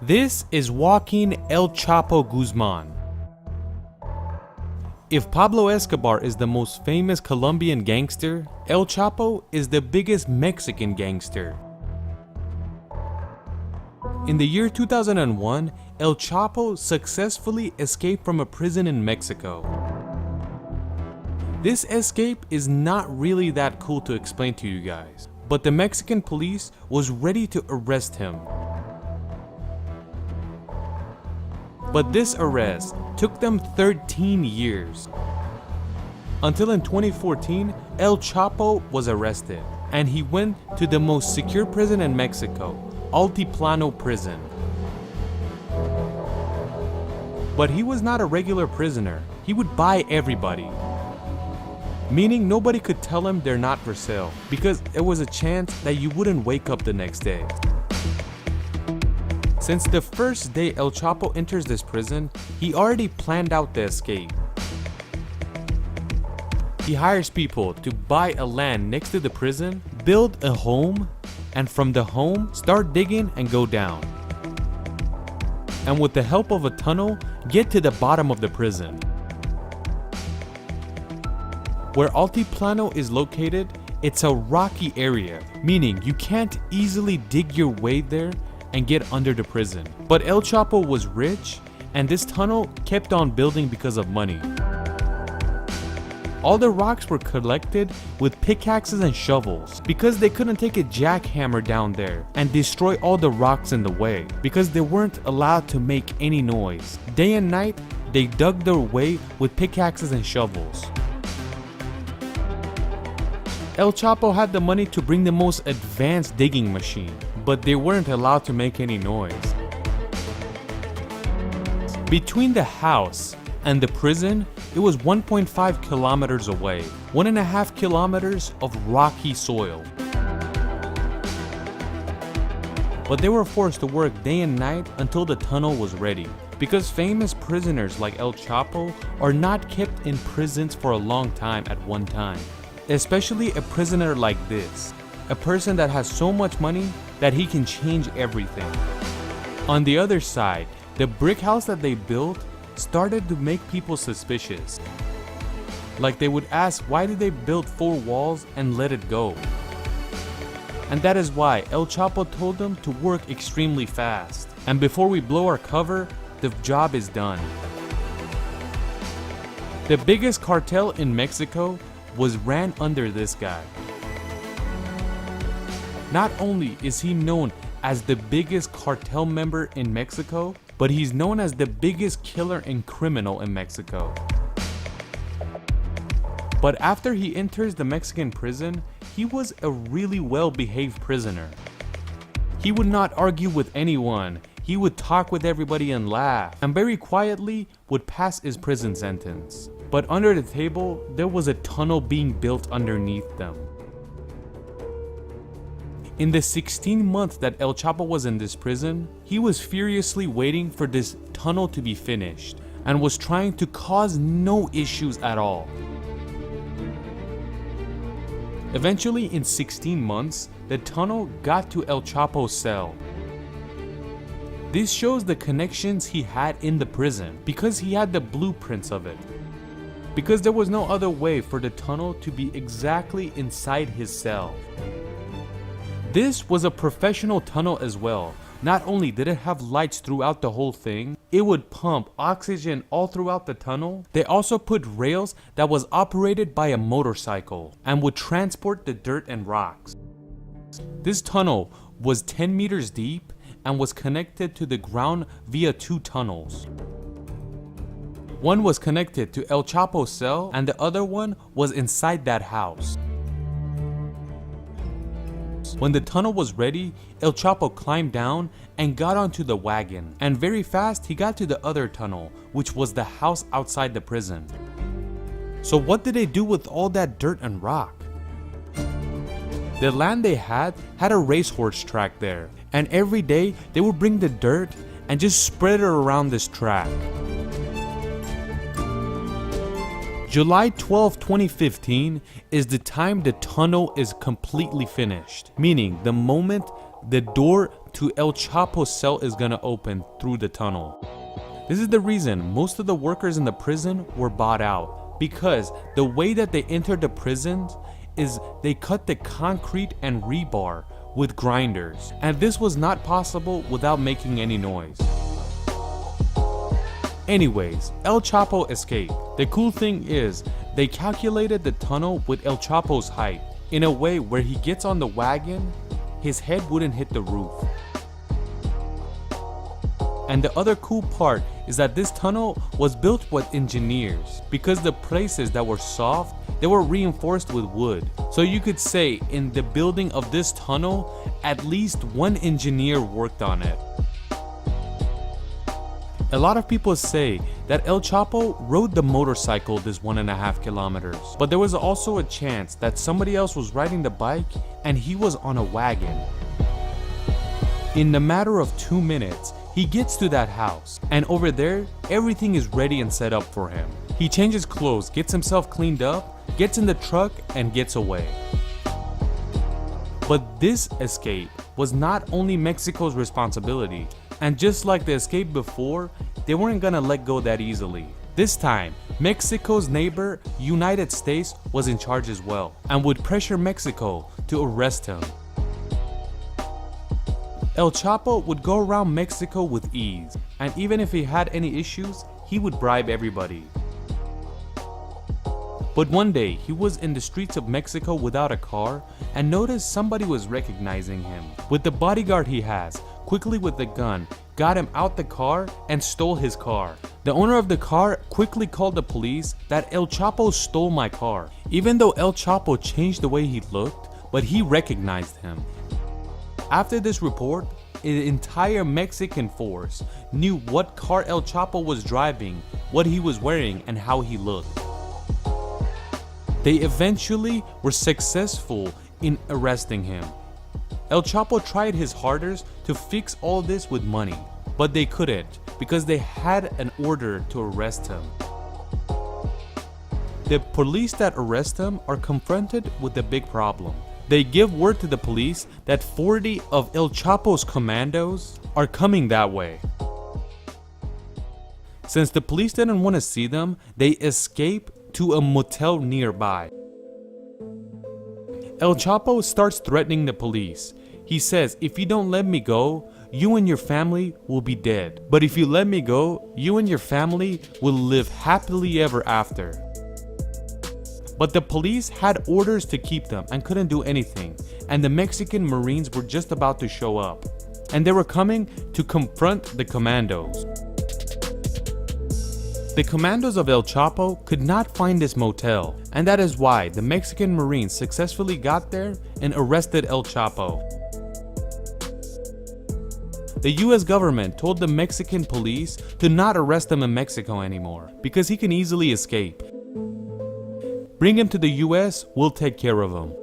This is Joaquin El Chapo Guzman. If Pablo Escobar is the most famous Colombian gangster, El Chapo is the biggest Mexican gangster. In the year 2001, El Chapo successfully escaped from a prison in Mexico. This escape is not really that cool to explain to you guys, but the Mexican police was ready to arrest him. But this arrest took them 13 years. Until in 2014, El Chapo was arrested, and he went to the most secure prison in Mexico, Altiplano Prison. But he was not a regular prisoner. He would buy everybody. Meaning nobody could tell him they're not for sale, because there was a chance that you wouldn't wake up the next day. Since the first day El Chapo enters this prison, he already planned out the escape. He hires people to buy a land next to the prison, build a home, and from the home, start digging and go down. And with the help of a tunnel, get to the bottom of the prison. Where Altiplano is located, it's a rocky area, meaning you can't easily dig your way there and get under the prison. But El Chapo was rich, and this tunnel kept on building because of money. All the rocks were collected with pickaxes and shovels because they couldn't take a jackhammer down there and destroy all the rocks in the way because they weren't allowed to make any noise. Day and night, they dug their way with pickaxes and shovels. El Chapo had the money to bring the most advanced digging machine, but they weren't allowed to make any noise. Between the house and the prison, it was 1.5 kilometers away, 1.5 kilometers of rocky soil. But they were forced to work day and night until the tunnel was ready, because famous prisoners like El Chapo are not kept in prisons for a long time at one time. Especially a prisoner like this, a person that has so much money that he can change everything. On the other side, the brick house that they built started to make people suspicious. Like they would ask, why did they build 4 walls and let it go? And that is why El Chapo told them to work extremely fast. And before we blow our cover, the job is done. The biggest cartel in Mexico was ran under this guy. Not only is he known as the biggest cartel member in Mexico, but he's known as the biggest killer and criminal in Mexico. But after he enters the Mexican prison, he was a really well-behaved prisoner. He would not argue with anyone. He would talk with everybody and laugh, and very quietly would pass his prison sentence. But under the table, there was a tunnel being built underneath them. In the 16 months that El Chapo was in this prison, he was furiously waiting for this tunnel to be finished and was trying to cause no issues at all. Eventually, in 16 months, the tunnel got to El Chapo's cell. This shows the connections he had in the prison because he had the blueprints of it. Because there was no other way for the tunnel to be exactly inside his cell. This was a professional tunnel as well. Not only did it have lights throughout the whole thing, it would pump oxygen all throughout the tunnel. They also put rails that was operated by a motorcycle and would transport the dirt and rocks. This tunnel was 10 meters deep and was connected to the ground via 2 tunnels. One was connected to El Chapo's cell and the other one was inside that house. When the tunnel was ready, El Chapo climbed down and got onto the wagon, and very fast he got to the other tunnel, which was the house outside the prison. So what did they do with all that dirt and rock? The land they had a racehorse track there, and every day they would bring the dirt and just spread it around this track. July 12, 2015 is the time the tunnel is completely finished, meaning the moment the door to El Chapo's cell is gonna open through the tunnel. This is the reason most of the workers in the prison were bought out, because the way that they entered the prisons is they cut the concrete and rebar with grinders, and this was not possible without making any noise. Anyways, El Chapo escaped. The cool thing is, they calculated the tunnel with El Chapo's height in a way where he gets on the wagon, his head wouldn't hit the roof. And the other cool part is that this tunnel was built with engineers, because the places that were soft, they were reinforced with wood. So you could say in the building of this tunnel, at least one engineer worked on it. A lot of people say that El Chapo rode the motorcycle this 1.5 kilometers, but there was also a chance that somebody else was riding the bike and he was on a wagon. In the matter of 2 minutes, he gets to that house, and over there, everything is ready and set up for him. He changes clothes, gets himself cleaned up, gets in the truck, and gets away. But this escape was not only Mexico's responsibility, and just like the escape before, they weren't gonna let go that easily. This time, Mexico's neighbor, United States, was in charge as well, and would pressure Mexico to arrest him. El Chapo would go around Mexico with ease, and even if he had any issues, he would bribe everybody. But one day, he was in the streets of Mexico without a car and noticed somebody was recognizing him. With the bodyguard he has, quickly with the gun, got him out the car and stole his car. The owner of the car quickly called the police that El Chapo stole my car. Even though El Chapo changed the way he looked, but he recognized him. After this report, the entire Mexican force knew what car El Chapo was driving, what he was wearing, and how he looked. They eventually were successful in arresting him. El Chapo tried his hardest to fix all this with money, but they couldn't because they had an order to arrest him. The police that arrest him are confronted with a big problem. They give word to the police that 40 of El Chapo's commandos are coming that way. Since the police didn't want to see them, they escape to a motel nearby. El Chapo starts threatening the police. He says, if you don't let me go, you and your family will be dead. But if you let me go, you and your family will live happily ever after. But the police had orders to keep them and couldn't do anything, and the Mexican Marines were just about to show up, and they were coming to confront the commandos. The commandos of El Chapo could not find this motel, and that is why the Mexican Marines successfully got there and arrested El Chapo. The US government told the Mexican police to not arrest him in Mexico anymore because he can easily escape. Bring him to the US, we'll take care of him.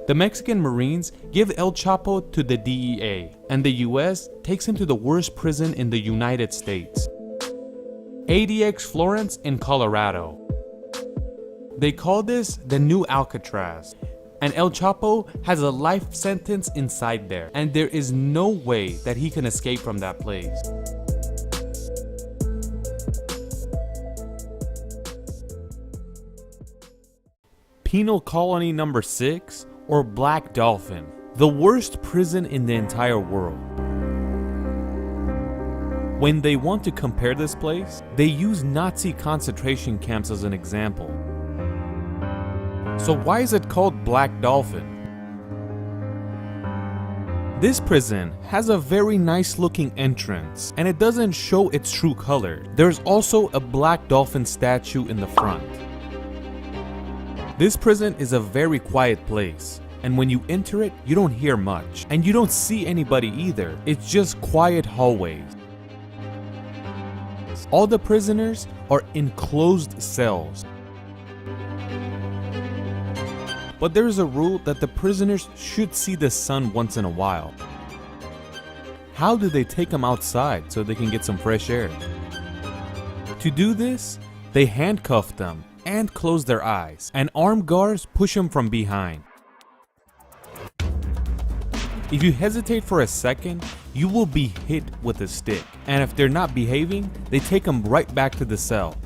The Mexican Marines give El Chapo to the DEA, and the US takes him to the worst prison in the United States, ADX Florence in Colorado. They call this the new Alcatraz, and El Chapo has a life sentence inside there, and there is no way that he can escape from that place. Penal Colony Number 6, or Black Dolphin, the worst prison in the entire world. When they want to compare this place, they use Nazi concentration camps as an example. So why is it called Black Dolphin? This prison has a very nice looking entrance, and it doesn't show its true color. There's also a black dolphin statue in the front. This prison is a very quiet place, and when you enter it, you don't hear much, and you don't see anybody either. It's just quiet hallways. All the prisoners are in closed cells. But there is a rule that the prisoners should see the sun once in a while. How do they take them outside so they can get some fresh air? To do this, they handcuff them and close their eyes, and armed guards push them from behind. If you hesitate for a second, you will be hit with a stick. And if they're not behaving, they take them right back to the cell.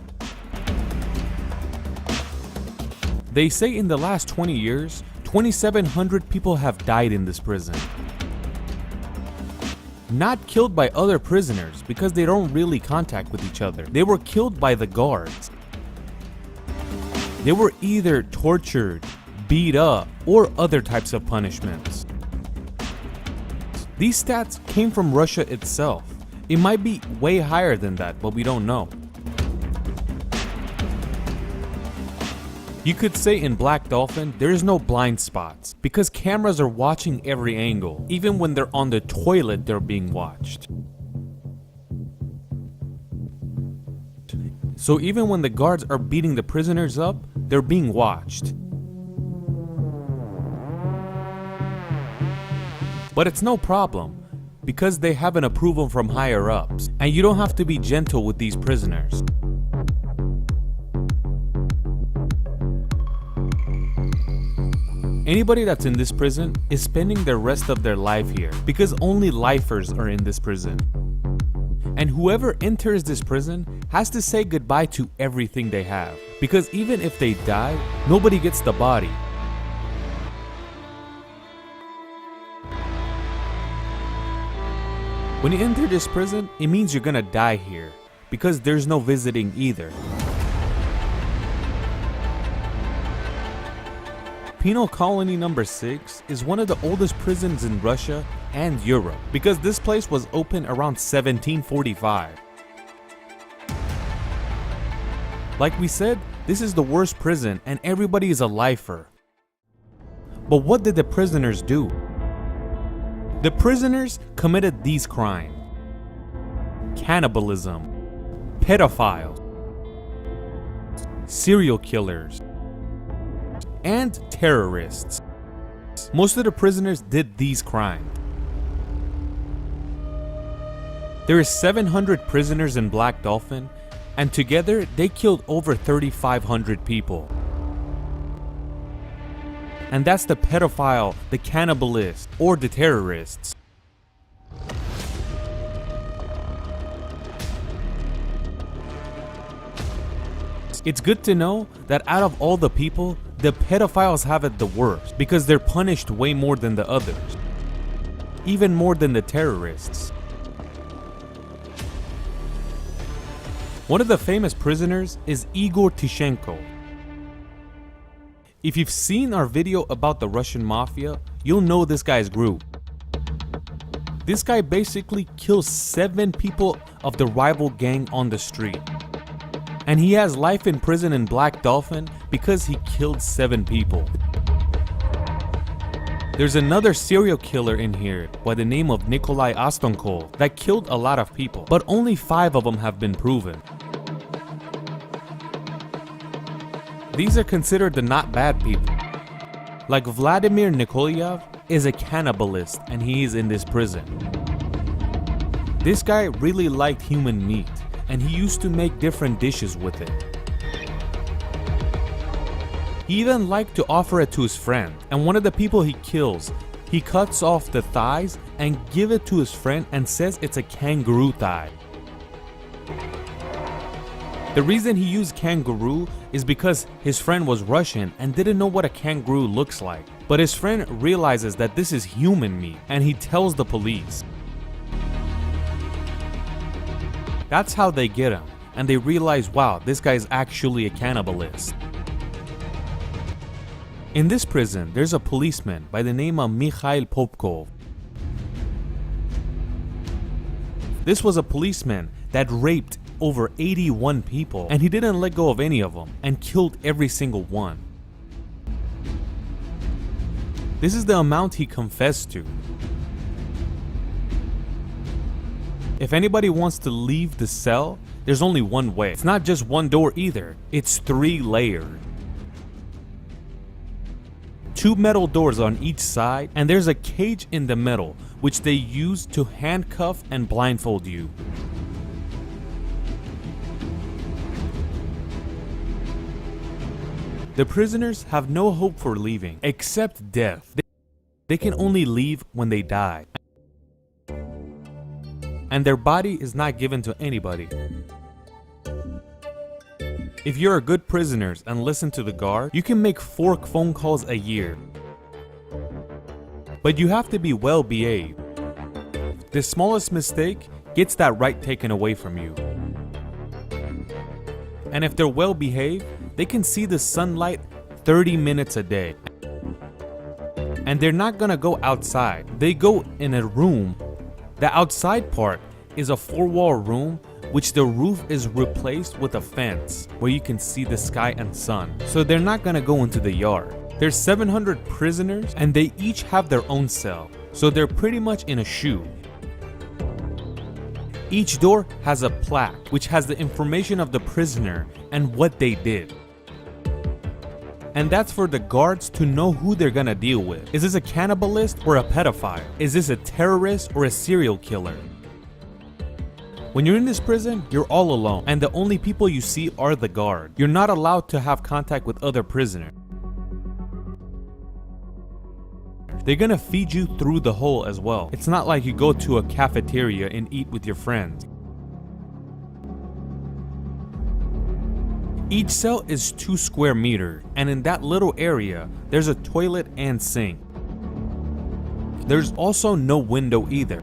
They say in the last 20 years, 2,700 people have died in this prison. Not killed by other prisoners because they don't really contact with each other. They were killed by the guards. They were either tortured, beat up, or other types of punishments. These stats came from Russia itself. It might be way higher than that, but we don't know. You could say in Black Dolphin, there is no blind spots because cameras are watching every angle. Even when they're on the toilet, they're being watched. So even when the guards are beating the prisoners up, they're being watched. But it's no problem because they have an approval from higher ups, and you don't have to be gentle with these prisoners. Anybody that's in this prison is spending the rest of their life here because only lifers are in this prison. And whoever enters this prison has to say goodbye to everything they have because even if they die, nobody gets the body. When you enter this prison, it means you're gonna die here because there's no visiting either. Penal Colony number 6 is one of the oldest prisons in Russia and Europe because this place was opened around 1745. Like we said, this is the worst prison and everybody is a lifer. But what did the prisoners do? The prisoners committed these crimes: cannibalism, pedophiles, serial killers, and terrorists. Most of the prisoners did these crimes. There is 700 prisoners in Black Dolphin, and together they killed over 3,500 people. And that's the pedophile, the cannibalist, or the terrorists. It's good to know that out of all the people, the pedophiles have it the worst because they're punished way more than the others, even more than the terrorists. One of the famous prisoners is Igor Tishenko. If you've seen our video about the Russian mafia, you'll know this guy's group. This guy basically kills 7 people of the rival gang on the street. And he has life in prison in Black Dolphin because he killed 7 people. There's another serial killer in here by the name of Nikolai Ostonkov that killed a lot of people, but only 5 of them have been proven. These are considered the not bad people. Like Vladimir Nikolayev is a cannibalist and he is in this prison. This guy really liked human meat and he used to make different dishes with it. He even liked to offer it to his friend, and one of the people he kills, he cuts off the thighs and give it to his friend and says it's a kangaroo thigh. The reason he used kangaroo is because his friend was Russian and didn't know what a kangaroo looks like. But his friend realizes that this is human meat and he tells the police. That's how they get him, and they realize, wow, this guy is actually a cannibalist. In this prison, there's a policeman by the name of Mikhail Popkov. This was a policeman that raped over 81 people, and he didn't let go of any of them and killed every single one. This is the amount he confessed to. If anybody wants to leave the cell, there's only one way. It's not just one door either, it's 3 layered. 2 metal doors on each side, and there's a cage in the middle, which they use to handcuff and blindfold you. The prisoners have no hope for leaving, except death. They can only leave when they die. And their body is not given to anybody. If you're a good prisoner and listen to the guard, you can make 4 phone calls a year. But you have to be well behaved. The smallest mistake gets that right taken away from you. And if they're well behaved, they can see the sunlight 30 minutes a day. And they're not gonna go outside. They go in a room. The outside part is a 4-wall room, which the roof is replaced with a fence where you can see the sky and sun. So they're not gonna go into the yard. There's 700 prisoners and they each have their own cell. So they're pretty much in a shoe. Each door has a plaque which has the information of the prisoner and what they did. And that's for the guards to know who they're gonna deal with. Is this a cannibalist or a pedophile? Is this a terrorist or a serial killer? When you're in this prison, you're all alone, and the only people you see are the guard. You're not allowed to have contact with other prisoners. They're gonna feed you through the hole as well. It's not like you go to a cafeteria and eat with your friends. Each cell is 2 square meters, and in that little area, there's a toilet and sink. There's also no window either.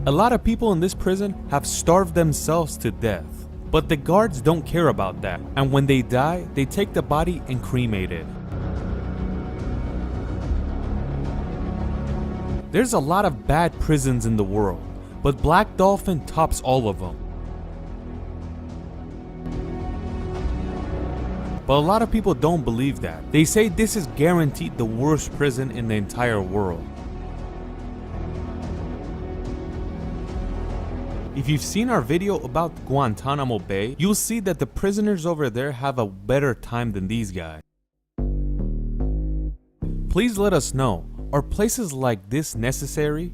A lot of people in this prison have starved themselves to death, but the guards don't care about that, and when they die, they take the body and cremate it. There's a lot of bad prisons in the world, but Black Dolphin tops all of them. But a lot of people don't believe that. They say this is guaranteed the worst prison in the entire world. If you've seen our video about Guantanamo Bay, you'll see that the prisoners over there have a better time than these guys. Please let us know, are places like this necessary?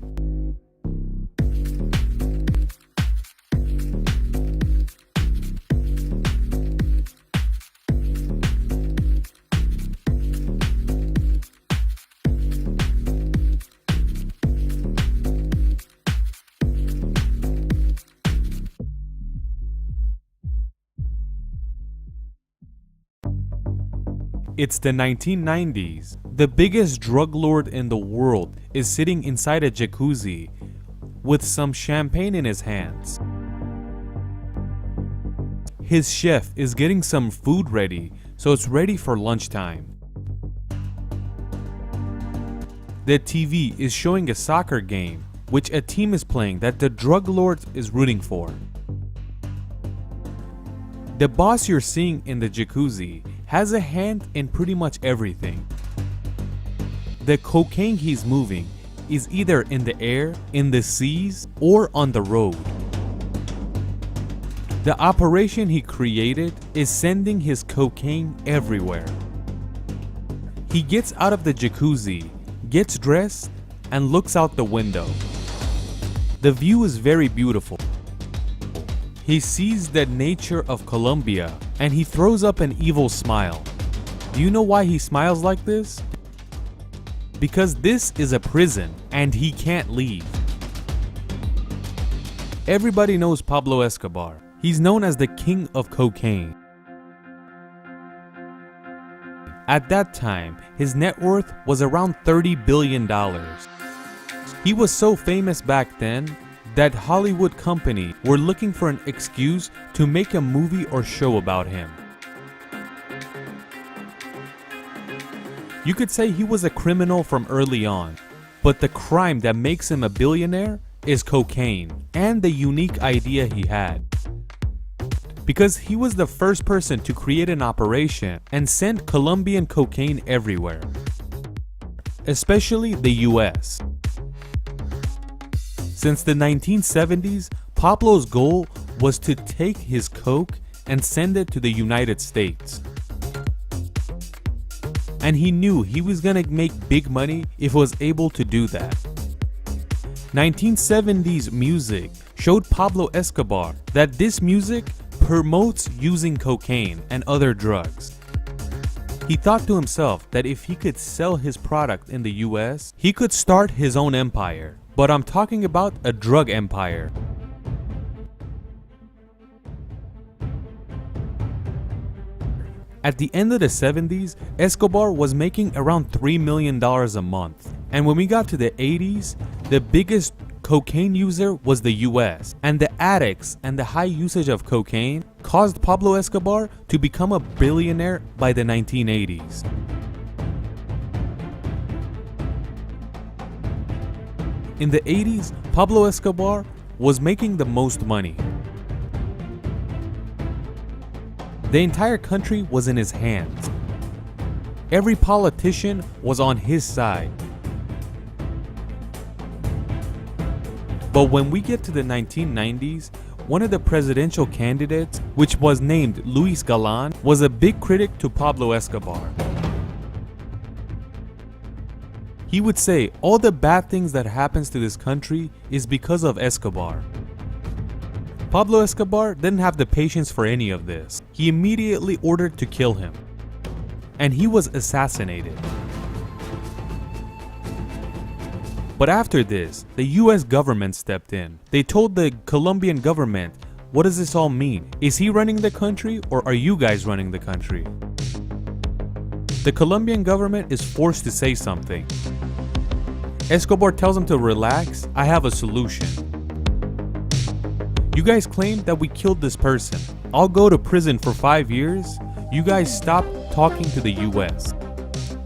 It's the 1990s. The biggest drug lord in the world is sitting inside a jacuzzi with some champagne in his hands. His chef is getting some food ready, so it's ready for lunchtime. The TV is showing a soccer game, which a team is playing that the drug lord is rooting for. The boss you're seeing in the jacuzzi has a hand in pretty much everything. The cocaine he's moving is either in the air, in the seas, or on the road. The operation he created is sending his cocaine everywhere. He gets out of the jacuzzi, gets dressed, and looks out the window. The view is very beautiful. He sees the nature of Colombia and he throws up an evil smile. Do you know why he smiles like this? Because this is a prison and he can't leave. Everybody knows Pablo Escobar. He's known as the king of cocaine. At that time, his net worth was around $30 billion. He was so famous back then that Hollywood company were looking for an excuse to make a movie or show about him. You could say he was a criminal from early on, but the crime that makes him a billionaire is cocaine and the unique idea he had. Because he was the first person to create an operation and send Colombian cocaine everywhere, especially the US. Since the 1970s, Pablo's goal was to take his coke and send it to the United States. And he knew he was gonna make big money if he was able to do that. 1970s music showed Pablo Escobar that this music promotes using cocaine and other drugs. He thought to himself that if he could sell his product in the US, he could start his own empire. But I'm talking about a drug empire. At the end of the 70s, Escobar was making around $3 million a month. And when we got to the 80s, the biggest cocaine user was the US. And the addicts and the high usage of cocaine caused Pablo Escobar to become a billionaire by the 1980s. In the 80s, Pablo Escobar was making the most money. The entire country was in his hands. Every politician was on his side. But when we get to the 1990s, one of the presidential candidates, which was named Luis Galan, was a big critic to Pablo Escobar. He would say all the bad things that happens to this country is because of Escobar. Pablo Escobar didn't have the patience for any of this. He immediately ordered to kill him. And he was assassinated. But after this, the US government stepped in. They told the Colombian government, what does this all mean? Is he running the country or are you guys running the country? The Colombian government is forced to say something. Escobar tells him to relax, I have a solution. You guys claim that we killed this person. I'll go to prison for 5 years. You guys stop talking to the US.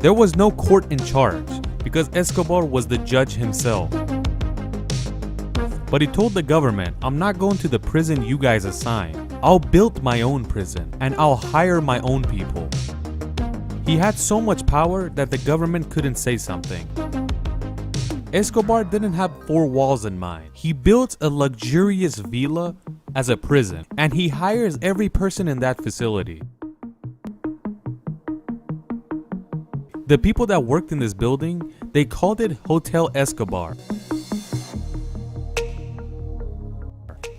There was no court in charge because Escobar was the judge himself. But he told the government, I'm not going to the prison you guys assign. I'll build my own prison and I'll hire my own people. He had so much power that the government couldn't say something. Escobar didn't have 4 walls in mind. He built a luxurious villa as a prison, and he hires every person in that facility. The people that worked in this building, they called it Hotel Escobar.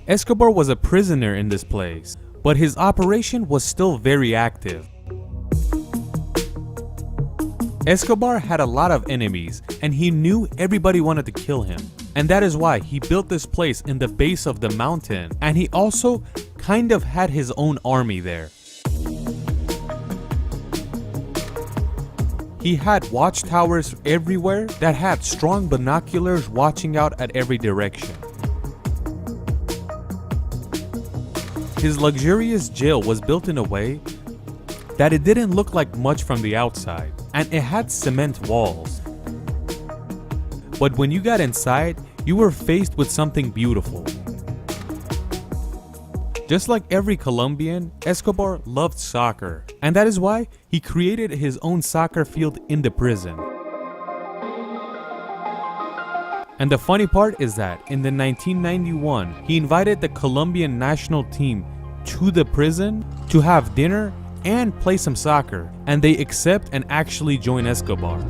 Escobar was a prisoner in this place, but his operation was still very active. Escobar had a lot of enemies, and he knew everybody wanted to kill him. And that is why he built this place in the base of the mountain, and he also kind of had his own army there. He had watchtowers everywhere that had strong binoculars watching out at every direction. His luxurious jail was built in a way that it didn't look like much from the outside, and it had cement walls. But when you got inside, you were faced with something beautiful. Just like every Colombian, Escobar loved soccer, and that is why he created his own soccer field in the prison. And the funny part is that in the 1991, he invited the Colombian national team to the prison to have dinner and play some soccer, and they accept and actually join Escobar.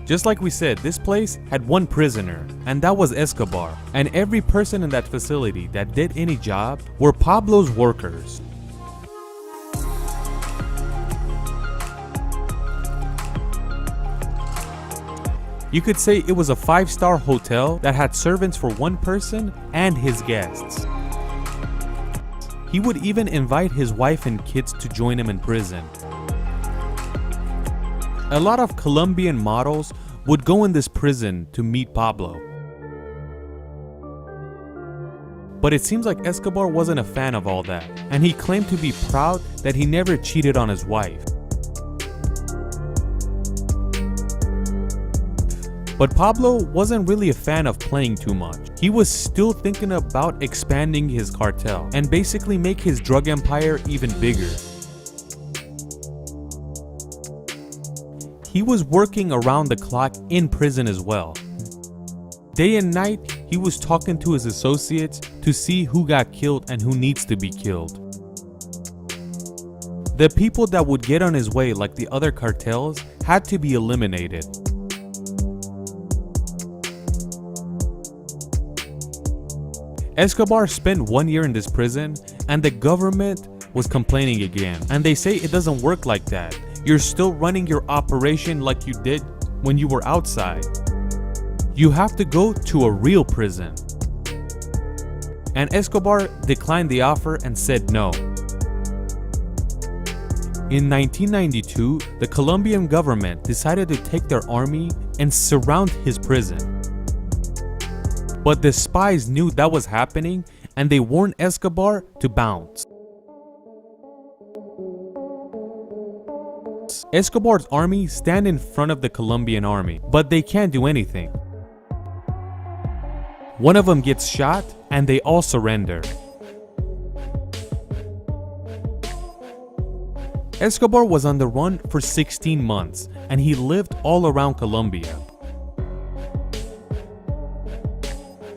Just like we said, this place had one prisoner, and that was Escobar, and every person in that facility that did any job were Pablo's workers. You could say it was a 5-star hotel that had servants for one person and his guests. He would even invite his wife and kids to join him in prison. A lot of Colombian models would go in this prison to meet Pablo. But it seems like Escobar wasn't a fan of all that, and he claimed to be proud that he never cheated on his wife. But Pablo wasn't really a fan of playing too much. He was still thinking about expanding his cartel and basically make his drug empire even bigger. He was working around the clock in prison as well. Day and night, he was talking to his associates to see who got killed and who needs to be killed. The people that would get on his way, like the other cartels, had to be eliminated. Escobar spent 1 year in this prison, and the government was complaining again, and they say it doesn't work like that. You're still running your operation like you did when you were outside. You have to go to a real prison. And Escobar declined the offer and said no. In 1992, the Colombian government decided to take their army and surround his prison. But the spies knew that was happening and they warned Escobar to bounce. Escobar's army stand in front of the Colombian army, but they can't do anything. One of them gets shot and they all surrender. Escobar was on the run for 16 months and he lived all around Colombia.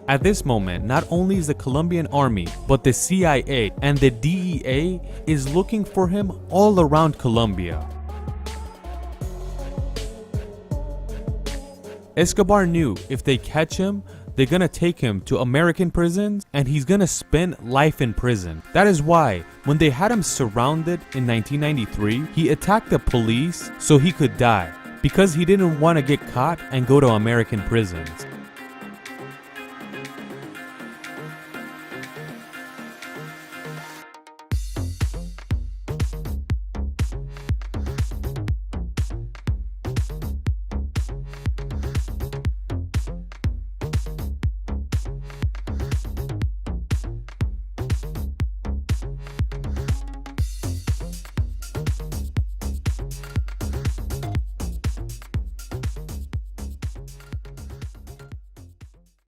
At this moment, not only is the Colombian army, but the CIA and the DEA is looking for him all around Colombia. Escobar knew if they catch him, they're gonna take him to American prisons and he's gonna spend life in prison. That is why, when they had him surrounded in 1993, he attacked the police so he could die, because he didn't want to get caught and go to American prisons.